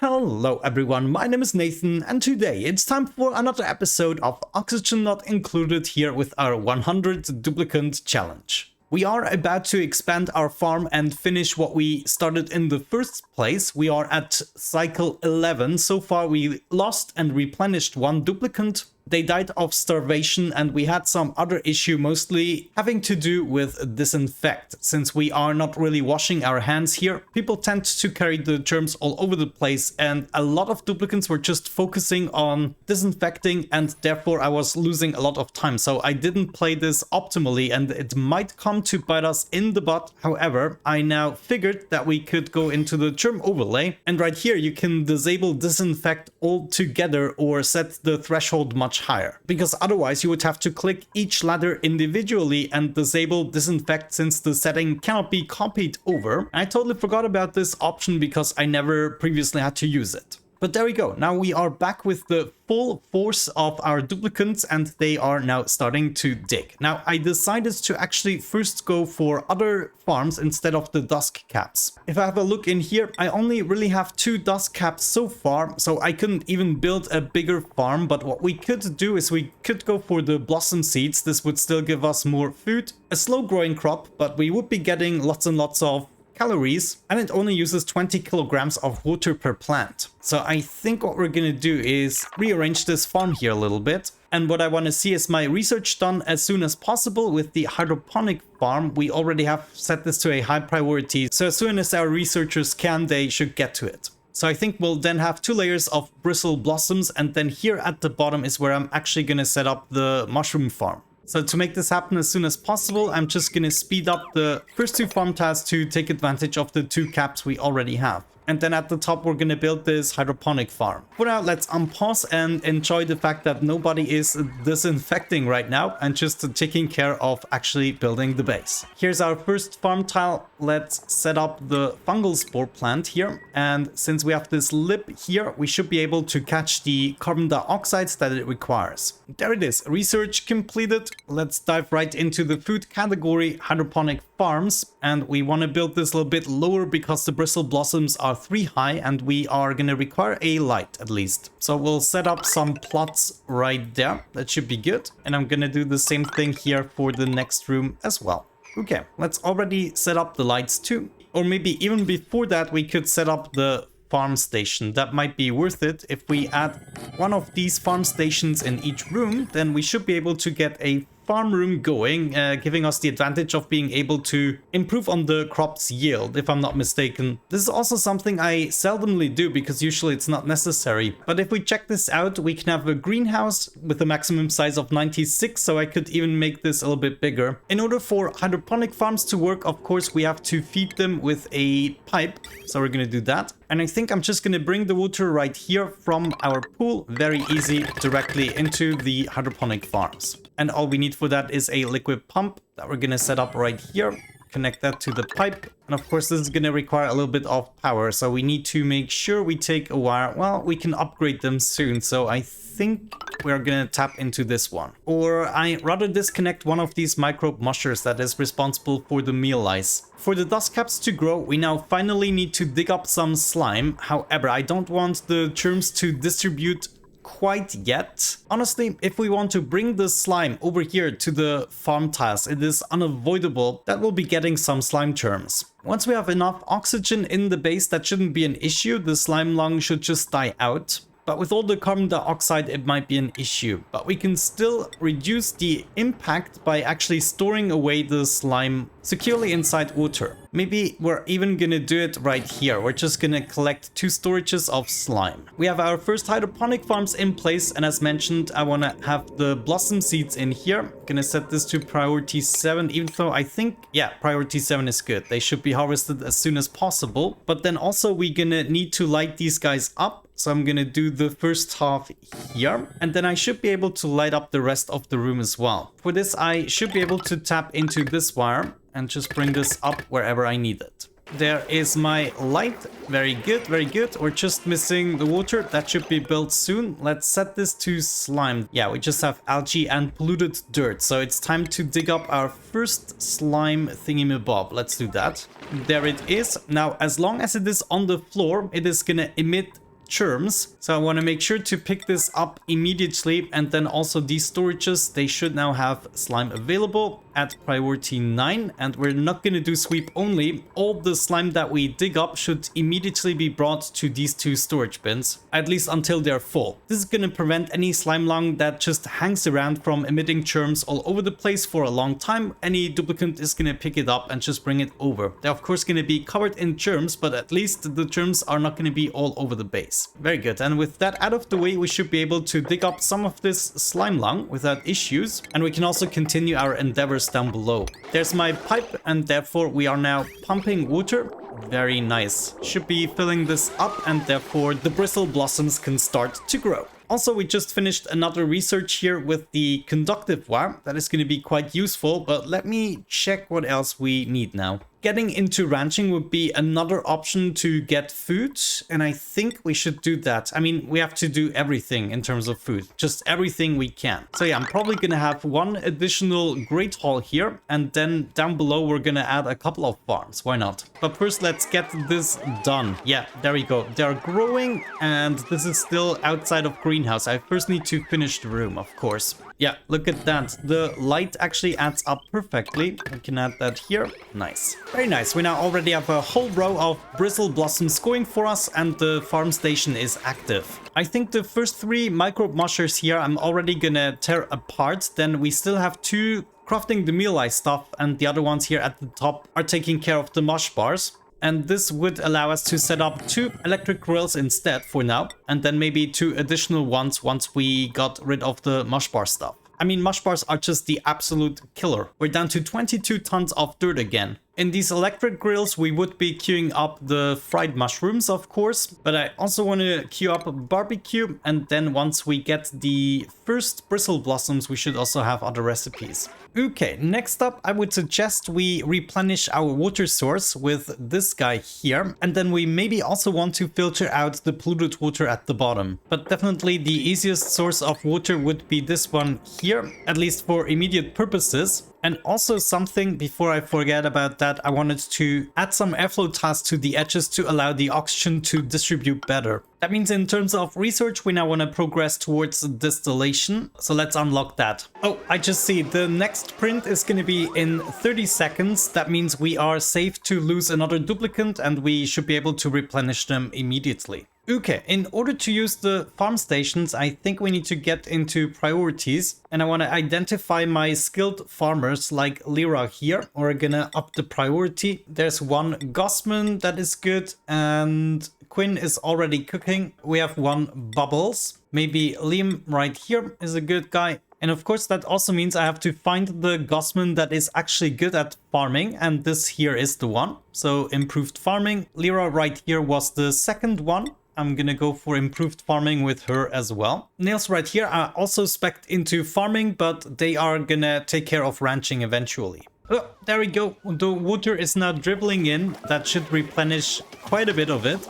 Hello everyone, my name is Nathan and today it's time for another episode of Oxygen Not Included here with our 100 duplicant challenge. We are about to expand our farm and finish what we started in the first place. We are at cycle 11. So far we lost and replenished one duplicant. They died of starvation and we had some other issue mostly having to do with disinfect. Since we are not really washing our hands here, people tend to carry the germs all over the place and a lot of duplicants were just focusing on disinfecting and therefore I was losing a lot of time. So I didn't play this optimally and it might come to bite us in the butt. However, I now figured that we could go into the germ overlay and right here you can disable disinfect altogether or set the threshold much higher, because otherwise you would have to click each ladder individually and disable disinfect since the setting cannot be copied over. I totally forgot about this option because I never previously had to use it. But there we go. Now we are back with the full force of our duplicants and they are now starting to dig. Now I decided to actually first go for other farms instead of the dust caps. If I have a look in here, I only really have 2 dust caps so far, so I couldn't even build a bigger farm. But what we could do is we could go for the blossom seeds. This would still give us more food, a slow growing crop, but we would be getting lots and lots of calories and it only uses 20 kilograms of water per plant. So I think what we're gonna do is rearrange this farm here a little bit. And what I want to see is my research done as soon as possible with the hydroponic farm. We already have set this to a high priority. So as soon as our researchers can, they should get to it. So I think we'll then have 2 layers of bristle blossoms and then here at the bottom is where I'm actually gonna set up the mushroom farm. So to make this happen as soon as possible, I'm just going to speed up the first 2 farm tasks to take advantage of the 2 caps we already have. And then at the top, we're going to build this hydroponic farm. For now, let's unpause and enjoy the fact that nobody is disinfecting right now and just taking care of actually building the base. Here's our first farm tile. Let's set up the fungal spore plant here. And since we have this lip here, we should be able to catch the carbon dioxide that it requires. There it is. Research completed. Let's dive right into the food category, hydroponic farms. And we want to build this a little bit lower because the bristle blossoms are 3 high and we are going to require a light at least. So we'll set up some plots right there. That should be good. And I'm going to do the same thing here for the next room as well. Okay, let's already set up the lights too. Or maybe even before that, we could set up the farm station. That might be worth it. If we add one of these farm stations in each room, then we should be able to get a farm room going, giving us the advantage of being able to improve on the crop's yield, if I'm not mistaken. This is also something I seldomly do because usually it's not necessary. But if we check this out, we can have a greenhouse with a maximum size of 96, so I could even make this a little bit bigger. In order for hydroponic farms to work, of course, we have to feed them with a pipe. So we're going to do that. And I think I'm just going to bring the water right here from our pool, very easy, directly into the hydroponic farms. And all we need for that is a liquid pump that we're going to set up right here. Connect that to the pipe. And of course, this is going to require a little bit of power. So we need to make sure we take a wire. Well, we can upgrade them soon. So I think we're going to tap into this one. Or I rather disconnect one of these microbe mushers that is responsible for the meal lice. For the dust caps to grow, we now finally need to dig up some slime. However, I don't want the germs to distribute quite yet. Honestly, if we want to bring the slime over here to the farm tiles, it is unavoidable that we'll be getting some slime germs. Once we have enough oxygen in the base, that shouldn't be an issue. The slime lung should just die out. But with all the carbon dioxide, it might be an issue. But we can still reduce the impact by actually storing away the slime securely inside water. Maybe we're even gonna do it right here. We're just gonna collect 2 storages of slime. We have our first hydroponic farms in place. And as mentioned, I wanna have the blossom seeds in here. Gonna set this to priority 7, even though I think, yeah, priority 7 is good. They should be harvested as soon as possible. But then also we're gonna need to light these guys up. So I'm gonna do the first half here, and then I should be able to light up the rest of the room as well. For this, I should be able to tap into this wire and just bring this up wherever I need it. There is my light. Very good, very good. We're just missing the water. That should be built soon. Let's set this to slime. Yeah, we just have algae and polluted dirt. So it's time to dig up our first slime thingy-mabob. Let's do that. There it is. Now, as long as it is on the floor, it is gonna emit germs. So I want to make sure to pick this up immediately. And then also these storages, they should now have slime available at priority 9. And we're not going to do sweep only. All the slime that we dig up should immediately be brought to these 2 storage bins, at least until they're full. This is going to prevent any slime lung that just hangs around from emitting germs all over the place for a long time. Any duplicant is going to pick it up and just bring it over. They're of course going to be covered in germs, but at least the germs are not going to be all over the base. Very good. And with that out of the way, we should be able to dig up some of this slime lung without issues. And we can also continue our endeavors down below. There's my pipe, and therefore we are now pumping water. Very nice. Should be filling this up, and therefore the bristle blossoms can start to grow. Also, we just finished another research here with the conductive wire. That is going to be quite useful, but let me check what else we need now. Getting into ranching would be another option to get food, and I think we should do that. I mean, we have to do everything in terms of food, just everything we can. So yeah, I'm probably gonna have one additional great hall here, and then down below we're gonna add a couple of farms. Why not? But first, let's get this done. Yeah, there we go. They're growing, and this is still outside of greenhouse. I first need to finish the room, of course. Yeah, look at that. The light actually adds up perfectly. We can add that here. Nice. Very nice. We now already have a whole row of bristle blossoms going for us, and the farm station is active. I think the first 3 microbe mushers here I'm already gonna tear apart. Then we still have 2 crafting the meal stuff, and the other ones here at the top are taking care of the mush bars. And this would allow us to set up 2 electric grills instead for now, and then maybe 2 additional ones once we got rid of the mush bar stuff. I mean, mush bars are just the absolute killer. We're down to 22 tons of dirt again. In these electric grills, we would be queuing up the fried mushrooms, of course, but I also want to queue up a barbecue, and then once we get the first bristle blossoms, we should also have other recipes. Okay, next up, I would suggest we replenish our water source with this guy here, and then we maybe also want to filter out the polluted water at the bottom. But definitely the easiest source of water would be this one here, at least for immediate purposes. And also something, before I forget about that, I wanted to add some airflow tiles to the edges to allow the oxygen to distribute better. That means in terms of research, we now want to progress towards distillation. So let's unlock that. Oh, I just see the next print is going to be in 30 seconds. That means we are safe to lose another duplicant, and we should be able to replenish them immediately. Okay, in order to use the farm stations, I think we need to get into priorities, and I want to identify my skilled farmers like Lyra here. We're gonna up the priority. There's one Gossman that is good, and Quinn is already cooking. We have one Bubbles. Maybe Liam right here is a good guy. And of course, that also means I have to find the Gossman that is actually good at farming, and this here is the one. So improved farming. Lyra right here was the second one. I'm gonna go for improved farming with her as well. Nails right here are also spec'd into farming, but they are gonna take care of ranching eventually. Oh, there we go. The water is now dribbling in. That should replenish quite a bit of it.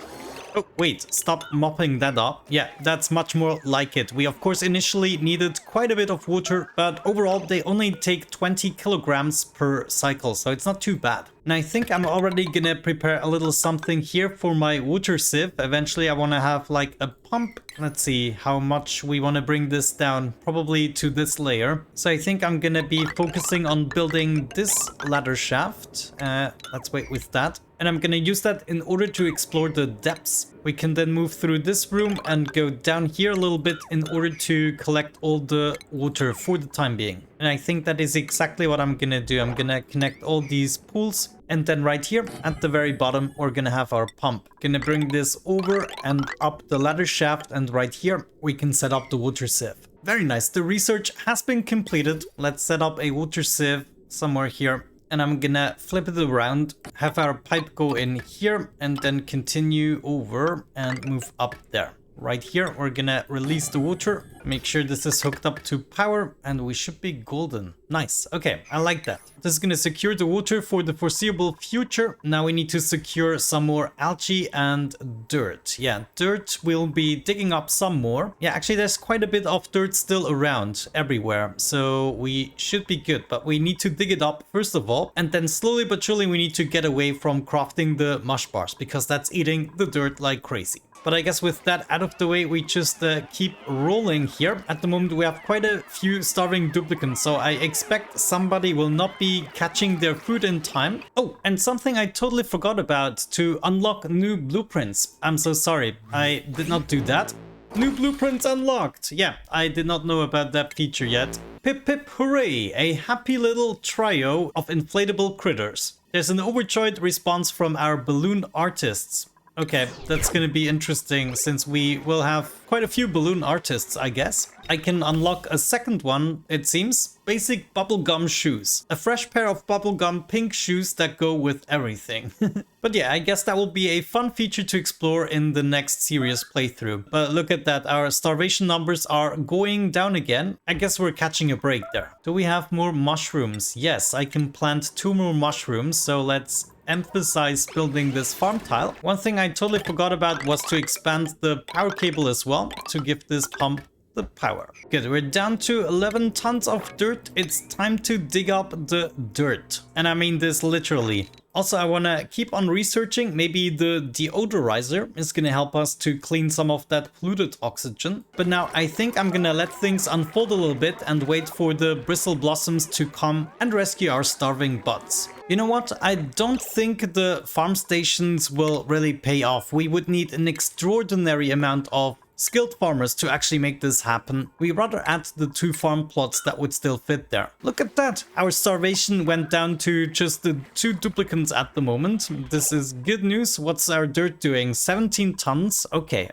Oh, wait, stop mopping that up. Yeah, that's much more like it. We, of course, initially needed quite a bit of water, but overall, they only take 20 kilograms per cycle, so it's not too bad. And I think I'm already gonna prepare a little something here for my water sieve. Eventually, I want to have like a pump. Let's see how much we want to bring this down, probably to this layer. So I think I'm gonna be focusing on building this ladder shaft. Let's wait with that. And I'm gonna use that in order to explore the depths. We can then move through this room and go down here a little bit in order to collect all the water for the time being. And I think that is exactly what I'm gonna do. I'm gonna connect all these pools. And then right here at the very bottom, we're gonna have our pump. Gonna bring this over and up the ladder shaft. And right here, we can set up the water sieve. Very nice. The research has been completed. Let's set up a water sieve somewhere here. And I'm gonna flip it around, have our pipe go in here, and then continue over and move up there. Right here, we're gonna release the water, make sure this is hooked up to power, and we should be golden. Nice. Okay, I like that. This is gonna secure the water for the foreseeable future. Now we need to secure some more algae and dirt. Yeah, dirt we'll be digging up some more. Yeah, actually there's quite a bit of dirt still around everywhere, so we should be good, but we need to dig it up first of all, and then slowly but surely we need to get away from crafting the mush bars, because that's eating the dirt like crazy. But I guess with that out of the way, we just keep rolling here. At the moment, we have quite a few starving duplicants, so I expect somebody will not be catching their food in time. Oh, and something I totally forgot about, to unlock new blueprints. I'm so sorry, I did not do that. New blueprints unlocked! Yeah, I did not know about that feature yet. Pip pip hooray! A happy little trio of inflatable critters. There's an overjoyed response from our balloon artists. Okay, that's gonna be interesting since we will have quite a few balloon artists, I guess. I can unlock a second one, it seems. Basic bubblegum shoes. A fresh pair of bubblegum pink shoes that go with everything. But yeah, I guess that will be a fun feature to explore in the next serious playthrough. But look at that, our starvation numbers are going down again. I guess we're catching a break there. Do we have more mushrooms? Yes, I can plant 2 more mushrooms, so let's emphasize building this farm tile. One thing I totally forgot about was to expand the power cable as well to give this pump the power. Good, we're down to 11 tons of dirt. It's time to dig up the dirt. And I mean this literally. Also, I want to keep on researching. Maybe the deodorizer is going to help us to clean some of that polluted oxygen. But now I think I'm going to let things unfold a little bit and wait for the bristle blossoms to come and rescue our starving buds. You know what? I don't think the farm stations will really pay off. We would need an extraordinary amount of skilled farmers to actually make this happen. We rather add the 2 farm plots that would still fit there. Look at that! Our starvation went down to just the 2 duplicants at the moment. This is good news. What's our dirt doing? 17 tons? Okay,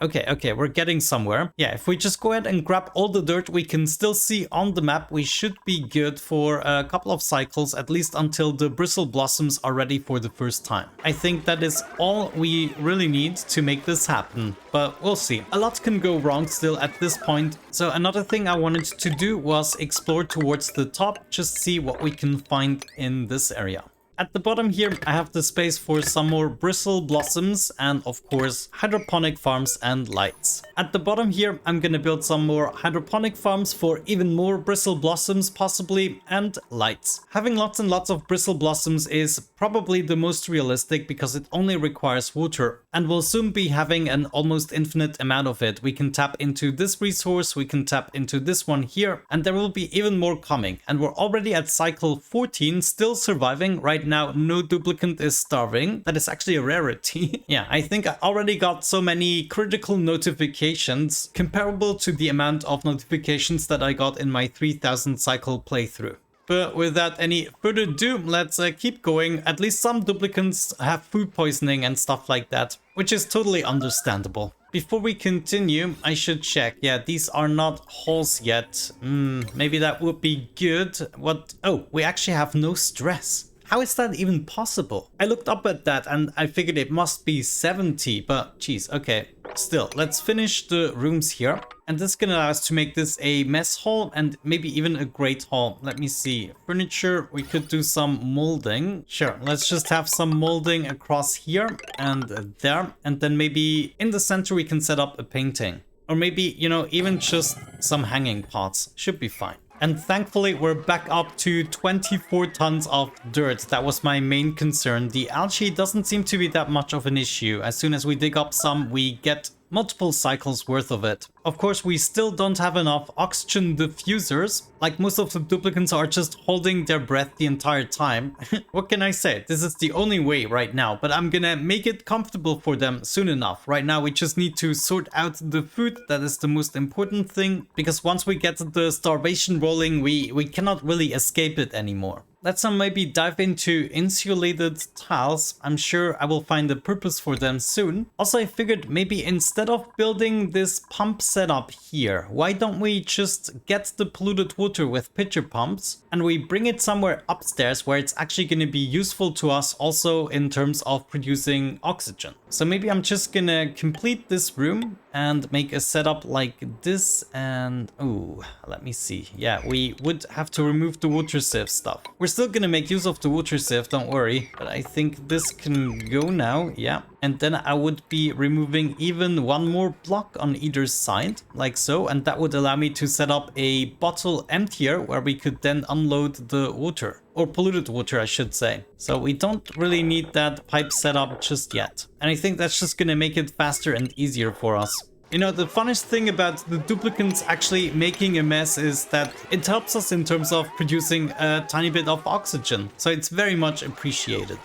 we're getting somewhere. Yeah, if we just go ahead and grab all the dirt we can still see on the map, we should be good for a couple of cycles, at least until the bristle blossoms are ready for the first time. I think that is all we really need to make this happen, but we'll see. A lot can go wrong still at this point. So another thing I wanted to do was explore towards the top, just see what we can find in this area. At the bottom here, I have the space for some more bristle blossoms and of course hydroponic farms and lights. At the bottom here, I'm gonna build some more hydroponic farms for even more bristle blossoms possibly and lights. Having lots and lots of bristle blossoms is probably the most realistic because it only requires water and we'll soon be having an almost infinite amount of it. We can tap into this resource, we can tap into this one here, and there will be even more coming. And we're already at cycle 14, still surviving. Right now, no duplicant is starving. That is actually a rarity. Yeah, I think I already got so many critical notifications comparable to the amount of notifications that I got in my 3000 cycle playthrough. But without any further ado, let's keep going. At least some duplicants have food poisoning and stuff like that, which is totally understandable. Before we continue, I should check. Yeah, these are not holes yet. Maybe that would be good. What? Oh, we actually have no stress. How is that even possible? I looked up at that and I figured it must be 70, but geez, okay. Still, let's finish the rooms here. And this is gonna allow us to make this a mess hall and maybe even a great hall. Let me see. Furniture, we could do some molding. Sure, let's just have some molding across here and there. And then maybe in the center we can set up a painting. Or maybe, you know, even just some hanging pots. Should be fine. And thankfully, we're back up to 24 tons of dirt. That was my main concern. The algae doesn't seem to be that much of an issue. As soon as we dig up some, we get multiple cycles worth of it. Of course, we still don't have enough oxygen diffusers. Like most of the duplicants are just holding their breath the entire time. What can I say? This is the only way right now, but I'm gonna make it comfortable for them soon enough. Right now, we just need to sort out the food. That is the most important thing, because once we get the starvation rolling, we cannot really escape it anymore. Let's maybe dive into insulated tiles. I'm sure I will find a purpose for them soon. Also, I figured maybe instead of building this pump setup here, why don't we just get the polluted water with pitcher pumps and we bring it somewhere upstairs where it's actually going to be useful to us also in terms of producing oxygen. So maybe I'm just gonna complete this room and make a setup like this. And oh, let me see. Yeah, we would have to remove the water sieve stuff. We're still gonna make use of the water sieve, don't worry. But I think this can go now, yeah. And then I would be removing even one more block on either side, like so. And that would allow me to set up a bottle emptier where we could then unload the water. Or polluted water, I should say. So we don't really need that pipe set up just yet. And I think that's just gonna make it faster and easier for us. You know, the funnest thing about the duplicants actually making a mess is that it helps us in terms of producing a tiny bit of oxygen. So it's very much appreciated.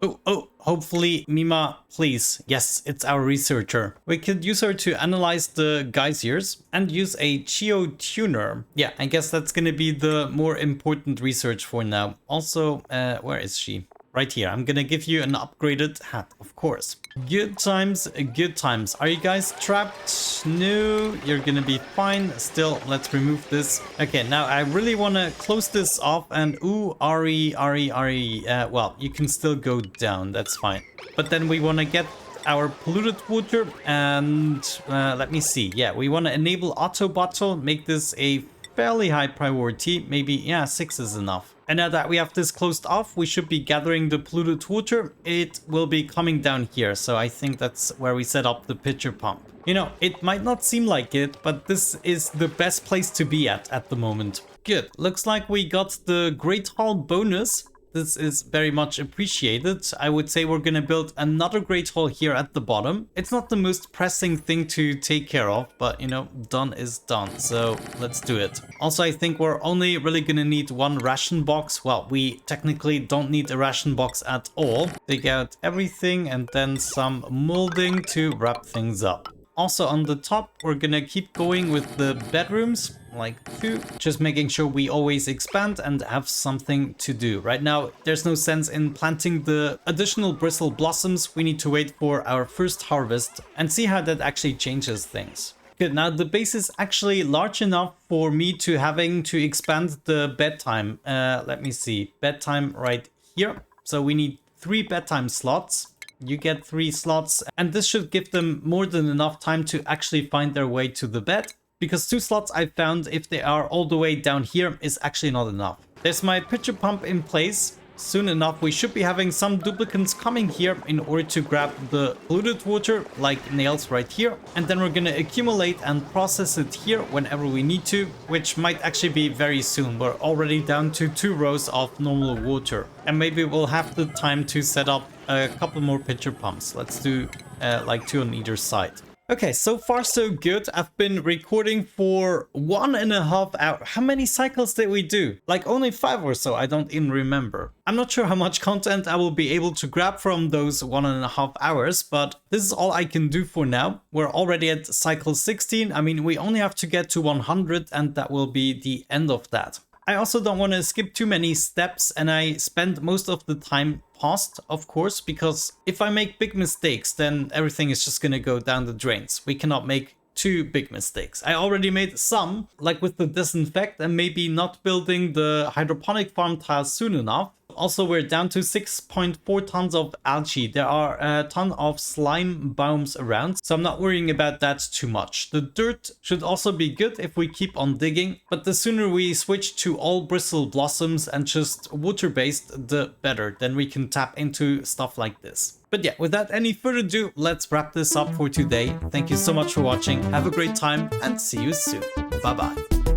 Oh, hopefully Mima, please. Yes, it's our researcher. We could use her to analyze the geysers and use a geotuner. Yeah, I guess that's gonna be the more important research for now. Also, where is she? Right here. I'm gonna give you an upgraded hat, of course. Good times, good times. Are you guys trapped? No, you're gonna be fine. Still, let's remove this. Okay, now I really want to close this off and ooh, Ari. Well, you can still go down. That's fine. But then we want to get our polluted water and let me see. Yeah, we want to enable auto bottle, make this a fairly high priority. Maybe, yeah, 6 is enough. And now that we have this closed off, we should be gathering the polluted water. It will be coming down here. So I think that's where we set up the pitcher pump. You know, it might not seem like it, but this is the best place to be at the moment. Good. Looks like we got the Great Hall bonus. This is very much appreciated. I would say we're gonna build another Great Hall here at the bottom. It's not the most pressing thing to take care of, but you know, done is done. So let's do it. Also, I think we're only really gonna need one ration box. Well, we technically don't need a ration box at all. Dig out everything and then some molding to wrap things up. Also on the top, we're gonna keep going with the bedrooms, like 2, just making sure we always expand and have something to do. Right now, there's no sense in planting the additional bristle blossoms. We need to wait for our first harvest and see how that actually changes things. Good, now the base is actually large enough for me to having to expand the bedtime. Let me see, bedtime right here. So we need 3 bedtime slots. You get 3 slots, and this should give them more than enough time to actually find their way to the bed. Because 2 slots I found, if they are all the way down here, is actually not enough. There's my pitcher pump in place. Soon enough, we should be having some duplicants coming here in order to grab the polluted water, like nails right here. And then we're gonna accumulate and process it here whenever we need to, which might actually be very soon. We're already down to 2 rows of normal water. And maybe we'll have the time to set up a couple more pitcher pumps. Let's do like 2 on either side. Okay, so far so good. I've been recording for 1.5 hours. How many cycles did we do? Like only 5 or so, I don't even remember. I'm not sure how much content I will be able to grab from those 1.5 hours, but this is all I can do for now. We're already at cycle 16. I mean, we only have to get to 100 and that will be the end of that. I also don't want to skip too many steps, and I spend most of the time paused, of course, because if I make big mistakes, then everything is just gonna go down the drains. We cannot make 2 big mistakes. I already made some, like with the disinfect and maybe not building the hydroponic farm tiles soon enough. Also, we're down to 6.4 tons of algae. There are a ton of slime biomes around, so I'm not worrying about that too much. The dirt should also be good if we keep on digging, but the sooner we switch to all bristle blossoms and just water-based, the better. Then we can tap into stuff like this. But yeah, without any further ado, let's wrap this up for today. Thank you so much for watching. Have a great time and see you soon. Bye bye.